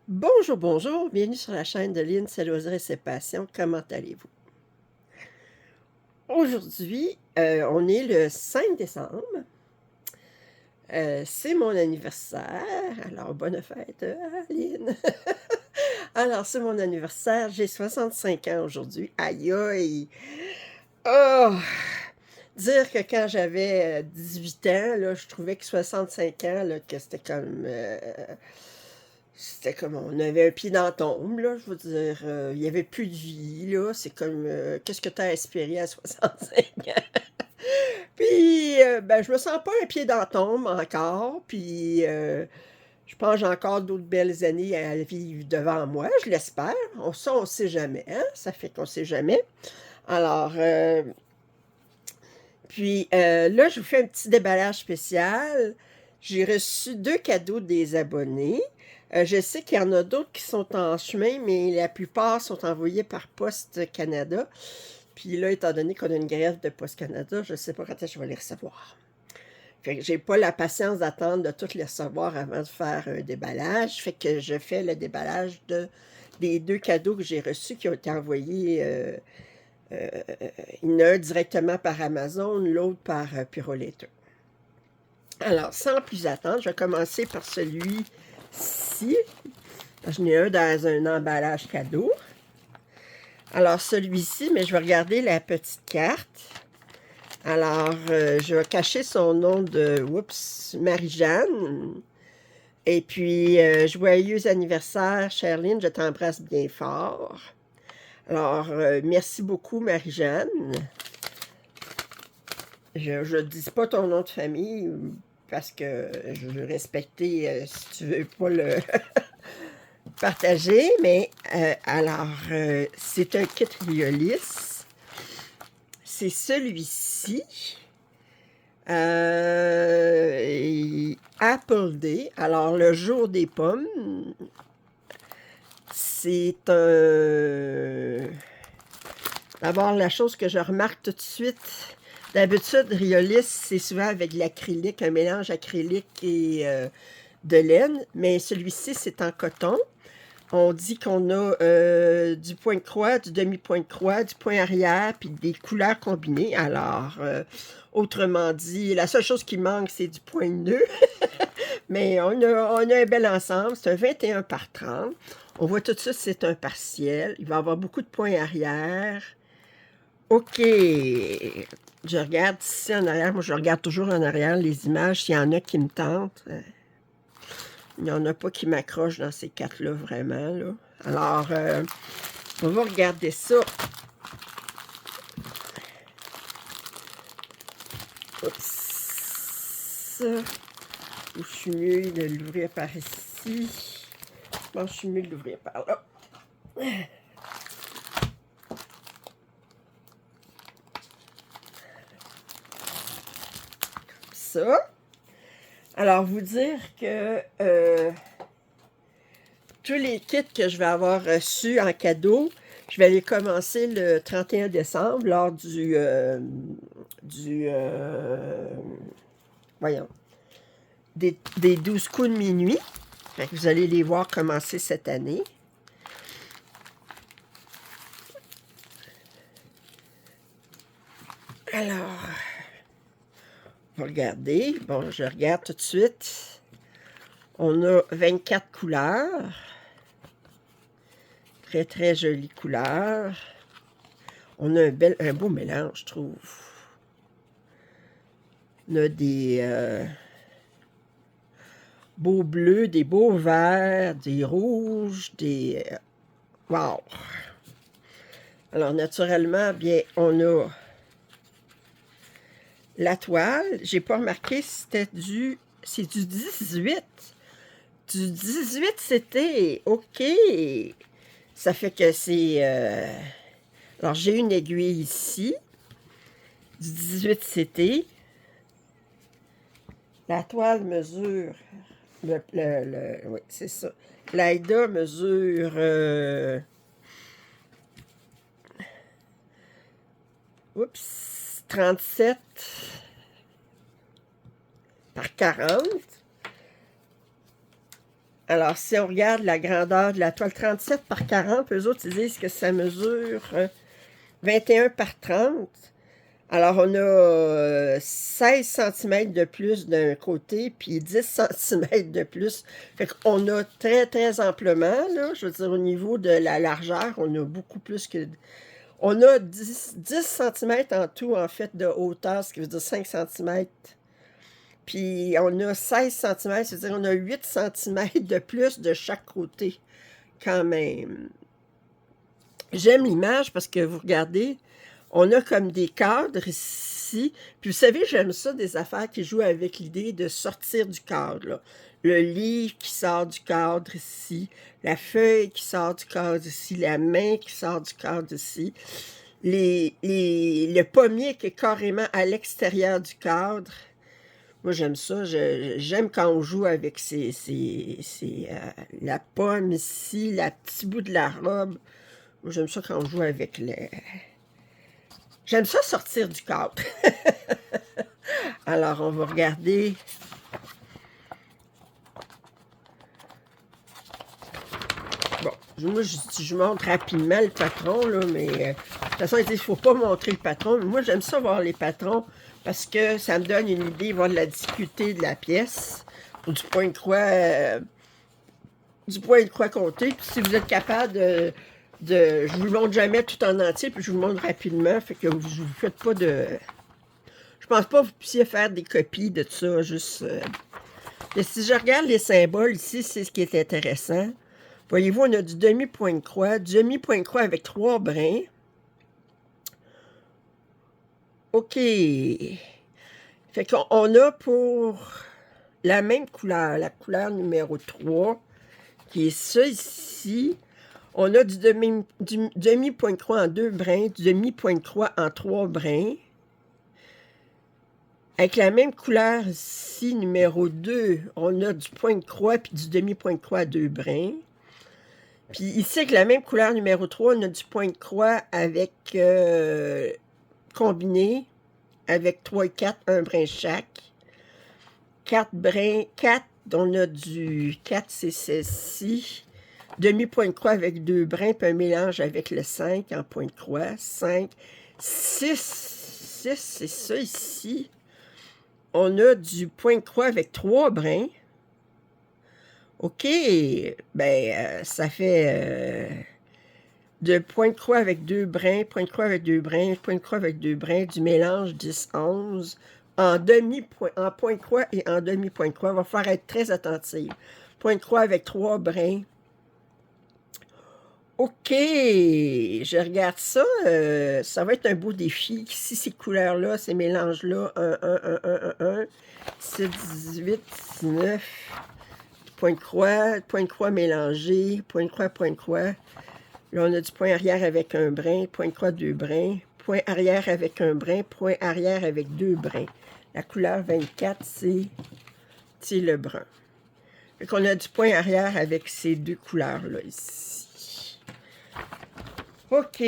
Bonjour, bonjour, bienvenue sur la chaîne de Lynn, c'est Loisirs et ses passions. Comment allez-vous? Aujourd'hui, on est le 5 décembre. C'est mon anniversaire. Alors, bonne fête à Lynn. Alors, c'est mon anniversaire. J'ai 65 ans aujourd'hui. Aïe, aïe. Oh! Dire que quand j'avais 18 ans, là, je trouvais que 65 ans, là, que c'était comme on avait un pied dans la tombe, là, je veux dire, il n'y avait plus de vie, là, c'est comme, qu'est-ce que tu as aspiré à 65 ans? Puis, ben, je me sens pas un pied dans la tombe encore, puis je pense que j'ai encore d'autres belles années à vivre devant moi, je l'espère. Ça, on sait jamais, hein? Ça fait qu'on sait jamais. Alors, puis là, je vous fais un petit déballage spécial. J'ai reçu 2 cadeaux des abonnés. Je sais qu'il y en a d'autres qui sont en chemin, mais la plupart sont envoyés par Poste Canada. Puis là, étant donné qu'on a une grève de Poste Canada, je ne sais pas quand est-ce que je vais les recevoir. Fait que j'ai pas la patience d'attendre de toutes les recevoir avant de faire un déballage. Fait que je fais le déballage des 2 cadeaux que j'ai reçus qui ont été envoyés. Il y en a un directement par Amazon, l'autre par Purolator. Alors, sans plus attendre, je vais commencer par celui-ci. J'en ai un dans un emballage cadeau. Alors, celui-ci, mais je vais regarder la petite carte. Alors, je vais cacher son nom de, oups, Marie-Jeanne. Et puis, joyeux anniversaire, Charline, je t'embrasse bien fort. Alors, merci beaucoup, Marie-Jeanne. Je ne dis pas ton nom de famille parce que je veux respecter si tu veux pas le partager, mais alors, c'est un kit Riolis. C'est celui-ci. Apple Day, alors le jour des pommes, c'est un... D'abord, la chose que je remarque tout de suite, d'habitude, Riolis, c'est souvent avec de l'acrylique, un mélange acrylique et de laine, mais celui-ci, c'est en coton. On dit qu'on a du point de croix, du demi-point de croix, du point arrière, puis des couleurs combinées. Alors, autrement dit, la seule chose qui manque, c'est du point de nœud. Mais on a un bel ensemble. C'est un 21 par 30. On voit tout ça, c'est un partiel. Il va y avoir beaucoup de points arrière. OK. Je regarde ici en arrière. Moi, je regarde toujours en arrière les images. S'il y en a qui me tentent. Il n'y en a pas qui m'accrochent dans ces quatre-là, vraiment. Là. Alors, on va regarder ça. Oups. Ou je suis mieux de l'ouvrir par ici. Je pense que je suis mieux de l'ouvrir par là. Ça. Alors, vous dire que tous les kits que je vais avoir reçus en cadeau, je vais les commencer le 31 décembre lors voyons, des 12 coups de minuit. Fait que vous allez les voir commencer cette année. Alors, on va regarder. Bon, je regarde tout de suite. On a 24 couleurs. Très, très jolies couleurs. On a un beau mélange, je trouve. On a des beaux bleus, des beaux verts, des rouges, des... Wow! Alors, naturellement, bien, on a la toile. J'ai pas remarqué si c'était du... C'est du 18. Du 18, c'était... OK! Ça fait que c'est... Alors, j'ai une aiguille ici. Du 18, c'était... La toile mesure... oui, c'est ça. L'Aïda mesure... oups, 37 par 40. Alors, si on regarde la grandeur de la toile 37 par 40, eux autres, ils disent que ça mesure 21 par 30. Alors, on a 16 cm de plus d'un côté, puis 10 cm de plus. Fait qu'on a très, très amplement, là, je veux dire, au niveau de la largeur, on a beaucoup plus que... On a 10 cm en tout, en fait, de hauteur, ce qui veut dire 5 cm. Puis, on a 16 cm, c'est-à-dire on a 8 cm de plus de chaque côté, quand même. J'aime l'image parce que, vous regardez, on a comme des cadres ici. Puis vous savez, j'aime ça, des affaires qui jouent avec l'idée de sortir du cadre, là. Le livre qui sort du cadre ici, la feuille qui sort du cadre ici, la main qui sort du cadre ici, le pommier qui est carrément à l'extérieur du cadre. Moi, j'aime ça. J'aime quand on joue avec la pomme ici, la petit bout de la robe. Moi, j'aime ça quand on joue avec les... J'aime ça sortir du cadre. Alors, on va regarder. Bon, moi, je montre rapidement le patron, là, mais de toute façon, il dit qu'il ne faut pas montrer le patron. Mais moi, j'aime ça voir les patrons parce que ça me donne une idée, voir de la difficulté de la pièce, ou du point de croix compté. Puis si vous êtes capable je vous le montre jamais tout en entier, puis je vous le montre rapidement, fait que vous ne faites pas de... Je pense pas que vous puissiez faire des copies de ça, juste... Mais si je regarde les symboles ici, c'est ce qui est intéressant. Voyez-vous, on a du demi-point de croix avec 3 brins. OK. Fait qu'on a pour la même couleur, la couleur numéro 3, qui est ça ici. On a du demi-point de croix en 2 brins, du demi-point de croix en 3 brins. Avec la même couleur ici, numéro 2, on a du point de croix puis du demi-point de croix à 2 brins. Puis ici, avec la même couleur numéro 3, on a du point de croix avec combiné, avec 3 et 4, un brin chaque. 4 brins, 4, on a du 4, c'est celle-ci. Demi-point de croix avec 2 brins, puis un mélange avec le 5 en point de croix. 5, 6, c'est ça ici. On a du point de croix avec 3 brins. OK, ben, ça fait de point de croix avec 2 brins, point de croix avec 2 brins, point de croix avec 2 brins, du mélange 10, 11, en point de croix et en demi-point de croix. Il va falloir être très attentif. Point de croix avec 3 brins. OK, je regarde ça. Ça va être un beau défi. Ici, ces couleurs-là, ces mélanges-là, 1, 7, 18, 19, point de croix mélangé, point de croix, point de croix. Là, on a du point arrière avec un brin, point de croix, 2 brins, point arrière avec un brin, point arrière avec 2 brins. La couleur 24, c'est le brun. Fait qu'on a du point arrière avec ces 2 couleurs-là ici. OK.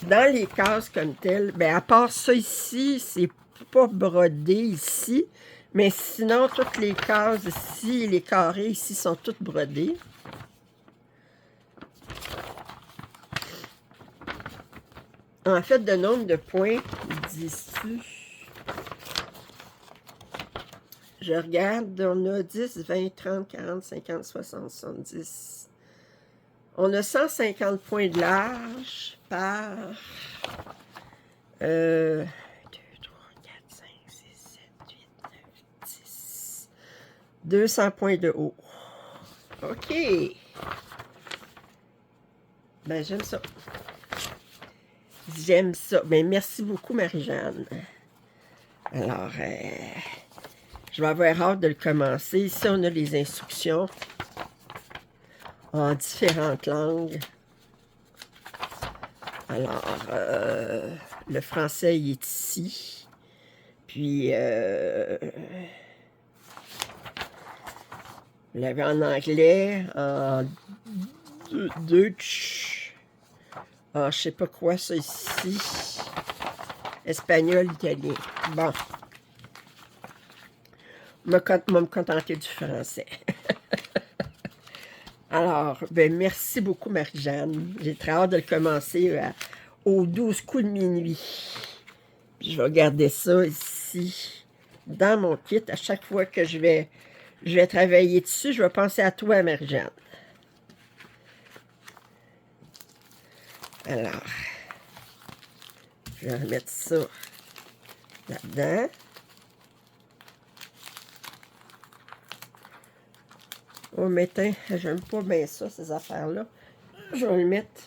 Dans les cases comme telles, ben à part ça ici, c'est pas brodé ici, mais sinon, toutes les cases ici, les carrés ici sont toutes brodés. En fait, le nombre de points d'ici, je regarde, on a 10, 20, 30, 40, 50, 60, 70. On a 150 points de large par 2, 3, 4, 5, 6, 7, 8, 9, 10. 200 points de haut. OK. Ben, j'aime ça. J'aime ça. Ben, merci beaucoup, Marie-Jeanne. Alors, je vais avoir hâte de le commencer. Ici, on a les instructions en différentes langues. Alors, le français, il est ici. Puis, vous l'avez en anglais, en Deutsch, en je sais pas quoi, ça ici. Espagnol, italien. Bon, me contenter du français. Alors, ben merci beaucoup, Marie-Jeanne. J'ai très hâte de le commencer aux 12 coups de minuit. Puis je vais garder ça ici, dans mon kit. À chaque fois que je vais travailler dessus, je vais penser à toi, Marie-Jeanne. Alors, je vais remettre ça là-dedans. Oh, mais j'aime pas bien ça, ces affaires-là. Je vais le mettre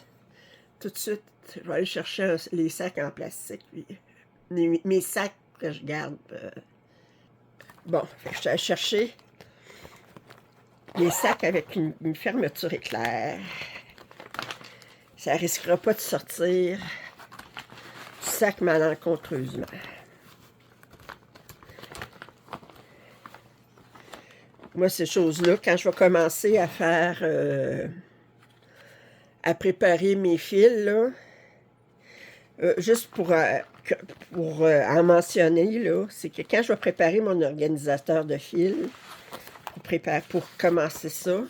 tout de suite. Je vais aller chercher les sacs en plastique. Puis, mes sacs que je garde. Bon, je vais chercher les sacs avec une fermeture éclair. Ça risquera pas de sortir du sac malencontreusement. Moi, ces choses-là, quand je vais commencer à faire, à préparer mes fils, là, juste pour en mentionner, là, c'est que quand je vais préparer mon organisateur de fils, pour commencer ça,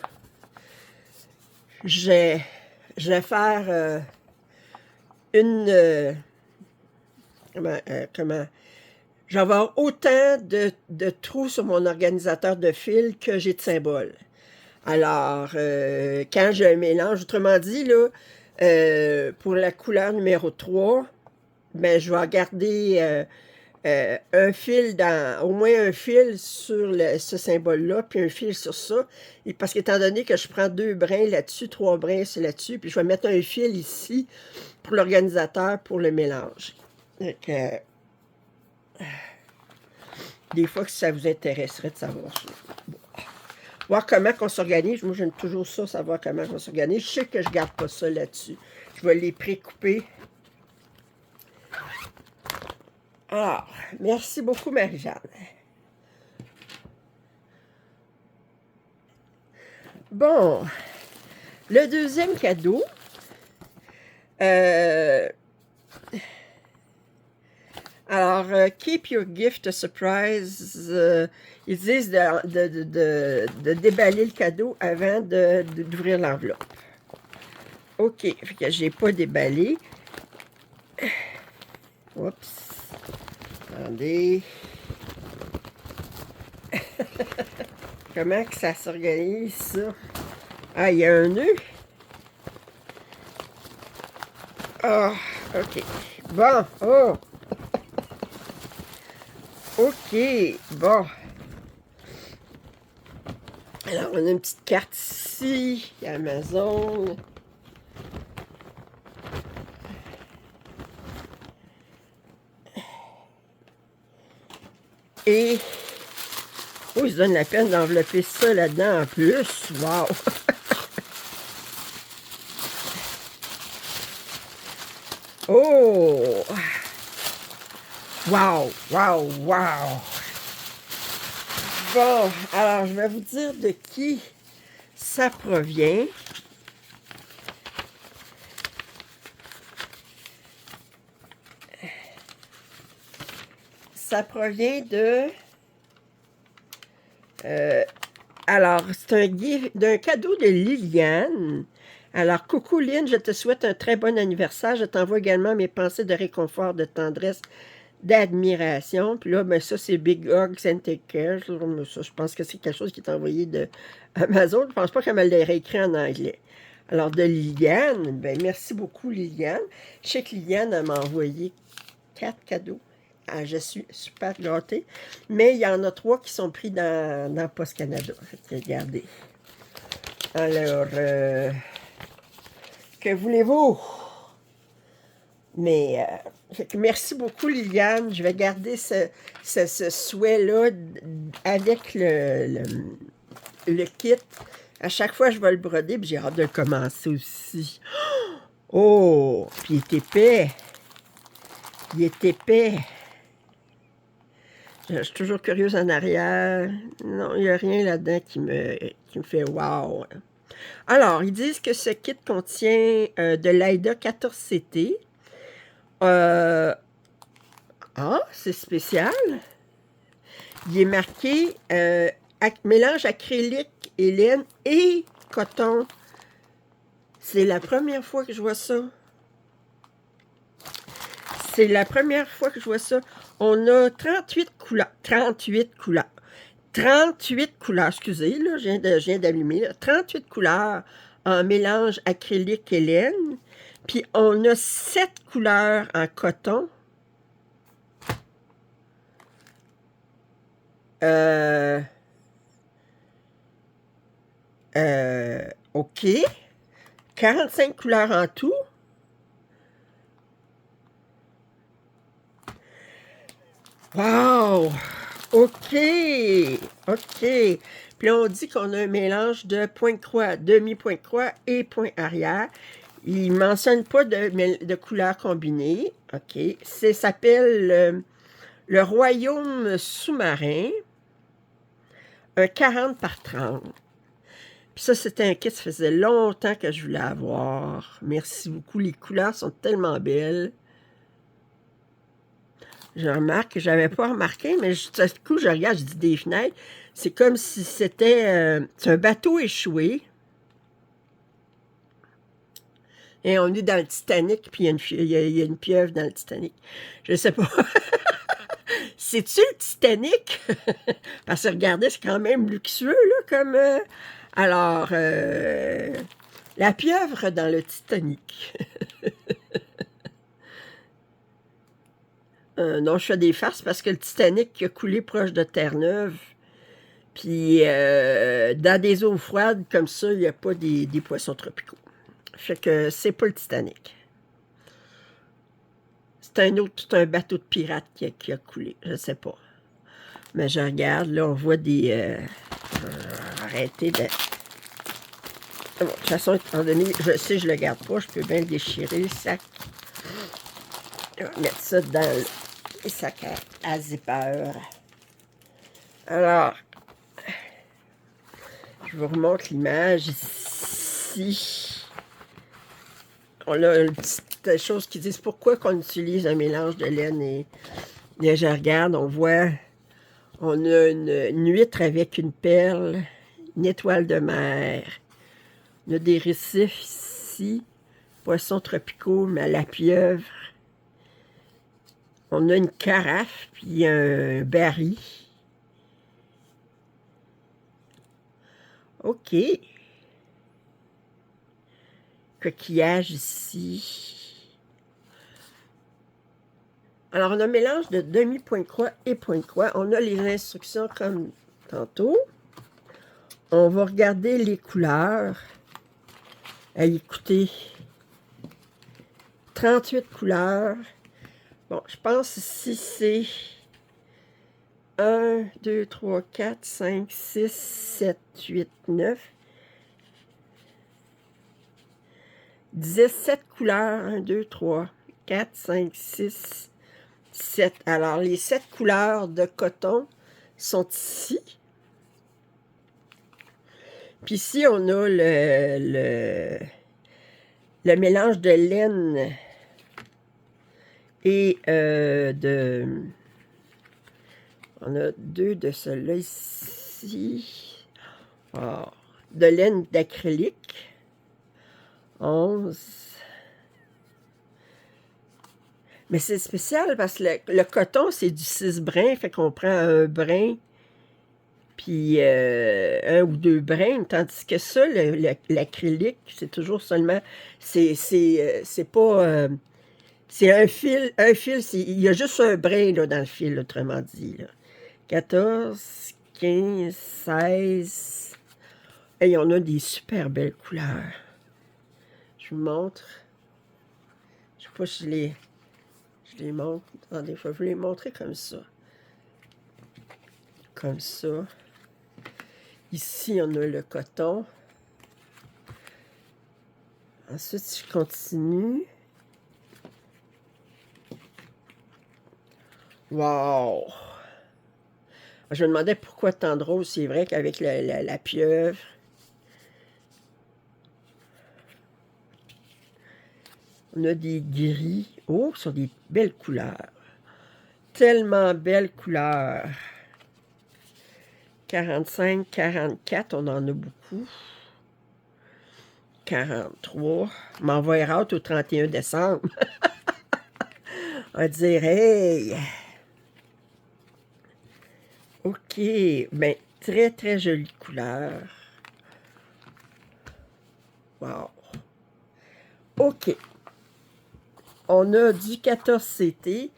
je vais faire comment je vais avoir autant de trous sur mon organisateur de fil que j'ai de symboles. Alors, quand je mélange, autrement dit, là, pour la couleur numéro 3, ben, je vais garder un fil au moins un fil sur ce symbole-là, puis un fil sur ça. Et parce qu'étant donné que je prends 2 brins là-dessus, 3 brins là-dessus, puis je vais mettre un fil ici pour l'organisateur pour le mélange. Donc, des fois que ça vous intéresserait de savoir ça. Bon. Voir comment on s'organise. Moi, j'aime toujours ça, savoir comment on s'organise. Je sais que je ne garde pas ça là-dessus. Je vais les pré-couper. Alors, merci beaucoup, Marie-Jeanne. Bon, le deuxième cadeau, alors, keep your gift a surprise. Ils disent de déballer le cadeau avant d'ouvrir l'enveloppe. OK, fait que j'ai pas déballé. Oups. Attendez. Comment que ça s'organise, ça? Ah, il y a un nœud. Ah, OK. Bon, oh. OK, bon. Alors, on a une petite carte ici, Amazon. Et, oh, ils se donnent la peine d'envelopper ça là-dedans en plus. Wow! Oh! Wow! Wow! Wow! Bon, alors, je vais vous dire de qui ça provient. Ça provient de... alors, c'est d'un cadeau de Liliane. Alors, coucou Lynn, je te souhaite un très bon anniversaire. Je t'envoie également mes pensées de réconfort, de tendresse, d'admiration. Puis là, ben ça, c'est Big Hugs and Take Care. Ça, je pense que c'est quelque chose qui est envoyé de Amazon. Je pense pas qu'elle me l'ait réécrit en anglais. Alors, de Liliane, ben merci beaucoup Liliane. Je sais que Liliane m'a envoyé 4 cadeaux. Ah, je suis super gâtée. Mais il y en a 3 qui sont pris dans Post Canada. Regardez. Alors, que voulez-vous? Mais, merci beaucoup, Liliane. Je vais garder ce souhait-là avec le kit. À chaque fois, je vais le broder, puis j'ai hâte de le commencer aussi. Oh! Puis il est épais. Il est épais. Je suis toujours curieuse en arrière. Non, il n'y a rien là-dedans qui me fait wow. Alors, ils disent que ce kit contient de l'AIDA 14CT. Ah, c'est spécial. il est marqué mélange acrylique et laine et coton. C'est la première fois que je vois ça. C'est la première fois que je vois ça. On a 38 couleurs. 38 couleurs. 38 couleurs, excusez, là, je viens d'allumer. 38 couleurs en mélange acrylique et laine. Puis on a 7 couleurs en coton. OK. 45 couleurs en tout. Wow! OK! OK. Puis là, on dit qu'on a un mélange de point de croix, demi-point de croix et point arrière. Il ne mentionne pas de couleurs combinées. OK. Ça s'appelle le Royaume sous-marin. Un 40 par 30. Puis ça, c'était un kit, ça faisait longtemps que je voulais avoir. Merci beaucoup. Les couleurs sont tellement belles. Je remarque que je n'avais pas remarqué, mais tout à coup, je regarde, je dis des fenêtres. C'est comme si c'était un bateau échoué. Et on est dans le Titanic, puis il y a une pieuvre dans le Titanic. Je ne sais pas. C'est-tu le Titanic? Parce que regardez, c'est quand même luxueux, là, comme... Alors, la pieuvre dans le Titanic. Non, je fais des farces parce que le Titanic a coulé proche de Terre-Neuve. Puis, dans des eaux froides comme ça, il n'y a pas des poissons tropicaux. Fait que c'est pas le Titanic. C'est un bateau de pirate qui a coulé. Je sais pas. Mais je regarde, là, on voit des... arrêtez de... Bon, de toute façon, étant donné, je sais, je le garde pas, je peux bien le déchirer, le sac. On va mettre ça dans le sac à zipper. Alors, je vous remontre l'image ici. On a une petite chose qui dit pourquoi qu'on utilise un mélange de laine et je regarde, on voit, on a une huître avec une perle, une étoile de mer. On a des récifs ici, poissons tropicaux, mais à la pieuvre. On a une carafe, puis un baril. OK. Coquillage ici. Alors, on a un mélange de demi-point de croix et point de croix. On a les instructions comme tantôt. On va regarder les couleurs. Écoutez, 38 couleurs. Bon, je pense ici, c'est 1, 2, 3, 4, 5, 6, 7, 8, 9. 17 couleurs. 1, 2, 3, 4, 5, 6, 7. Alors, les 7 couleurs de coton sont ici. Puis ici, on a le mélange de laine et on a 2 de ceux-là ici. Oh, de laine d'acrylique. 11. Mais c'est spécial parce que le coton, c'est du 6 brins. Fait qu'on prend un brin, puis 1 ou 2 brins. Tandis que ça, l'acrylique, c'est toujours seulement... C'est pas... c'est un fil, il y a juste un brin là, dans le fil, autrement dit. Là. 14, 15, 16. Et on a des super belles couleurs. Je vous montre. Je sais pas si je les montre. Attendez, je vais vous les montrer comme ça. Comme ça. Ici, on a le coton. Ensuite, je continue. Wow! Je me demandais pourquoi tant de rose. C'est vrai qu'avec la pieuvre, on a des gris. Oh, ce sont des belles couleurs. Tellement belles couleurs. 45, 44, on en a beaucoup. 43. M'envoyer out au 31 décembre. On va dire, hey! OK. Ben, très, très jolie couleur. Wow. OK. On a du 14 CT.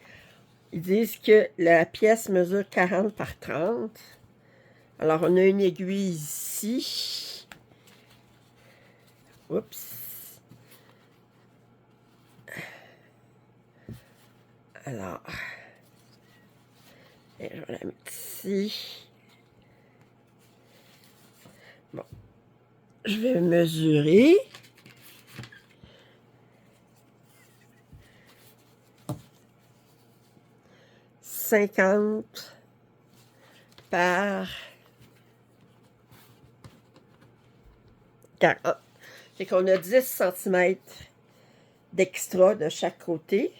Ils disent que la pièce mesure 40 par 30. Alors, on a une aiguille ici. Oups. Alors, je vais la mettre ici. Bon. Je vais mesurer. « 50 par 40. » Fait qu'on a 10 cm d'extra de chaque côté.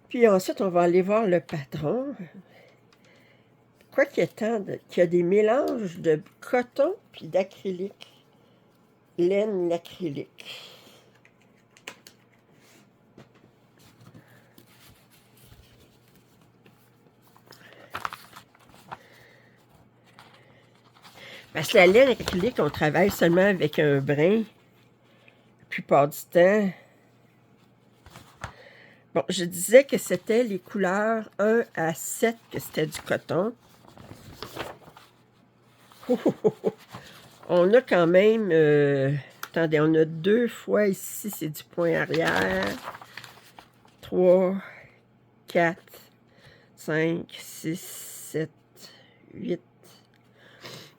Puis ensuite, on va aller voir le patron. Quoi qu'il y a des mélanges de coton puis d'acrylique. Laine acrylique. Parce que la laine acrylique, on travaille seulement avec un brin. La plupart du temps. Bon, je disais que c'était les couleurs 1 à 7, que c'était du coton. On a quand même... attendez, on a 2 fois ici, c'est du point arrière. 3, 4, 5, 6, 7, 8.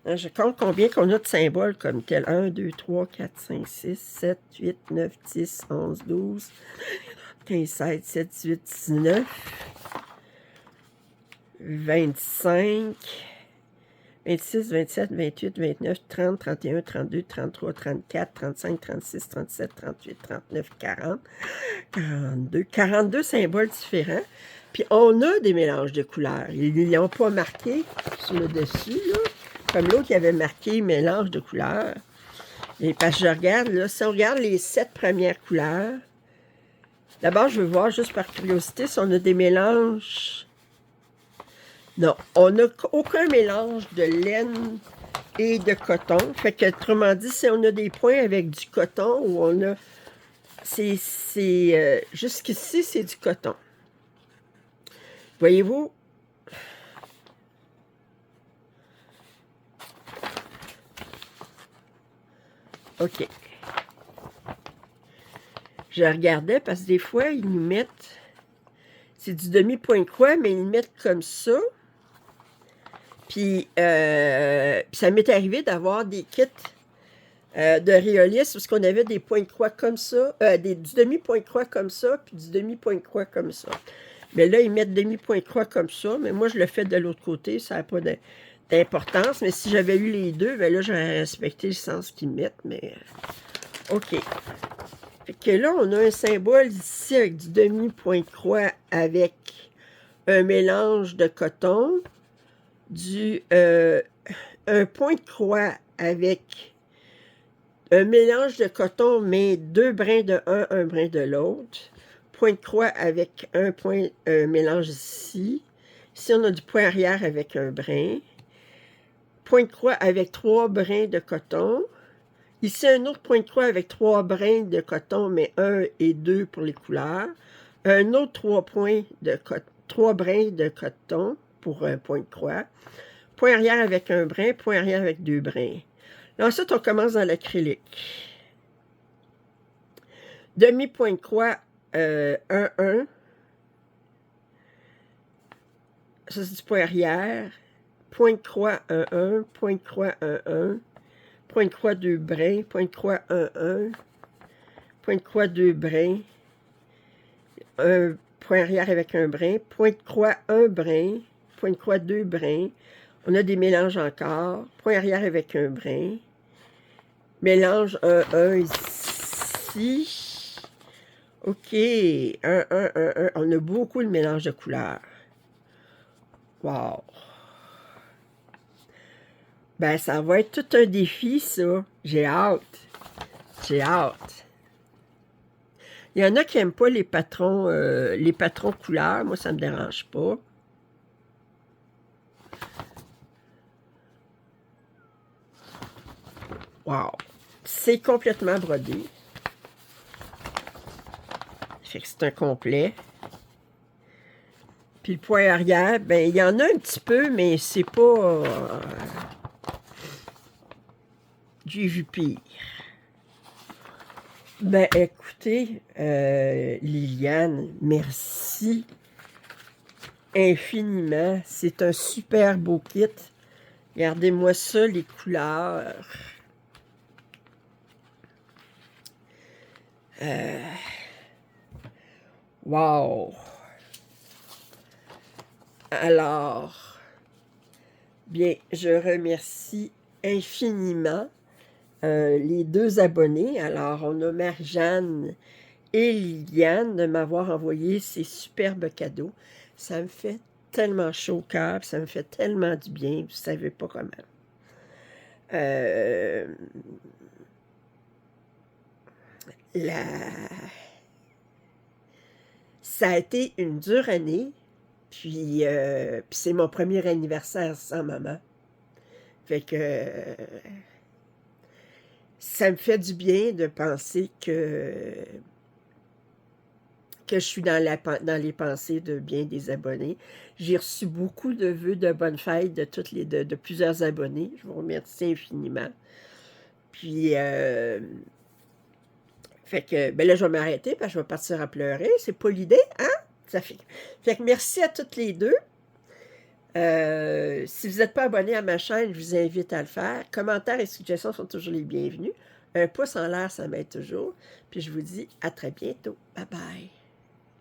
Je compte combien qu'on a de symboles comme tel. 1, 2, 3, 4, 5, 6, 7, 8, 9, 10, 11, 12, 15, 16, 17, 18, 19, 25, 26, 27, 28, 29, 30, 31, 32, 33, 34, 35, 36, 37, 38, 39, 40, 42. 42 symboles différents. Puis on a des mélanges de couleurs. Ils ne l'ont pas marqué sur le dessus, là. Comme l'autre qui avait marqué mélange de couleurs. Et parce que je regarde, là, si on regarde les 7 premières couleurs, d'abord, je veux voir juste par curiosité si on a des mélanges. Non, on n'a aucun mélange de laine et de coton. Fait que, autrement dit, si on a des points avec du coton ou on a... jusqu'ici, c'est du coton. Voyez-vous? OK. Je regardais parce que des fois, ils nous mettent... C'est du demi-point de croix, mais ils le mettent comme ça. Puis, ça m'est arrivé d'avoir des kits de Riolis parce qu'on avait des points de croix comme ça, du demi-point de croix comme ça, puis du demi-point de croix comme ça. Mais là, ils mettent demi-point de croix comme ça, mais moi, je le fais de l'autre côté, ça n'a pas d'importance. Mais si j'avais eu les deux, ben là, j'aurais respecté le sens qu'ils mettent, mais... OK. Fait que là, on a un symbole ici avec du demi-point de croix avec un mélange de coton, un point de croix avec un mélange de coton, mais 2 brins de un brin de l'autre. Point de croix avec un mélange ici. Ici, on a du point arrière avec un brin. Point de croix avec 3 brins de coton. Ici, un autre point de croix avec 3 brins de coton, mais 1 et 2 pour les couleurs. Un autre 3 brins de coton pour un point de croix. Point arrière avec un brin, point arrière avec 2 brins. Là, ensuite, on commence dans l'acrylique. Demi-point de croix 1, 1. Ça, c'est du point arrière. Point de croix 1, 1. Point de croix 1, 1. Point de croix 2 brins. Point de croix 1, 1. Point de croix 2 brins. Un point arrière avec un brin. Point de croix 1 brin. Point de croix 2 brins. On a des mélanges encore. Point arrière avec un brin. Mélange 1, 1 ici. OK. 1, 1, 1, 1. On a beaucoup de mélange de couleurs. Wow. Ben, ça va être tout un défi, ça. J'ai hâte. J'ai hâte. Il y en a qui n'aiment pas les patrons couleurs. Moi, ça me dérange pas. Wow! C'est complètement brodé. Fait que c'est un complet. Puis le point arrière, ben il y en a un petit peu, mais c'est pas... j'ai vu pire. Ben écoutez, Liliane, merci infiniment. C'est un super beau kit. Regardez-moi ça, les couleurs. Wow! Alors, bien, je remercie infiniment les deux abonnés. Alors, on a Marie-Jeanne et Liliane de m'avoir envoyé ces superbes cadeaux. Ça me fait tellement chaud au cœur, ça me fait tellement du bien, vous ne savez pas comment. Ça a été une dure année, puis c'est mon premier anniversaire sans maman. Fait que ça me fait du bien de penser que je suis dans les pensées de bien des abonnés. J'ai reçu beaucoup de vœux de bonne fête de plusieurs abonnés. Je vous remercie infiniment. Puis, fait que, ben là, je vais m'arrêter parce que je vais partir à pleurer. C'est pas l'idée, hein? Fait que merci à toutes les deux. Si vous n'êtes pas abonné à ma chaîne, je vous invite à le faire. Commentaires et suggestions sont toujours les bienvenus. Un pouce en l'air, ça m'aide toujours. Puis je vous dis à très bientôt. Bye bye.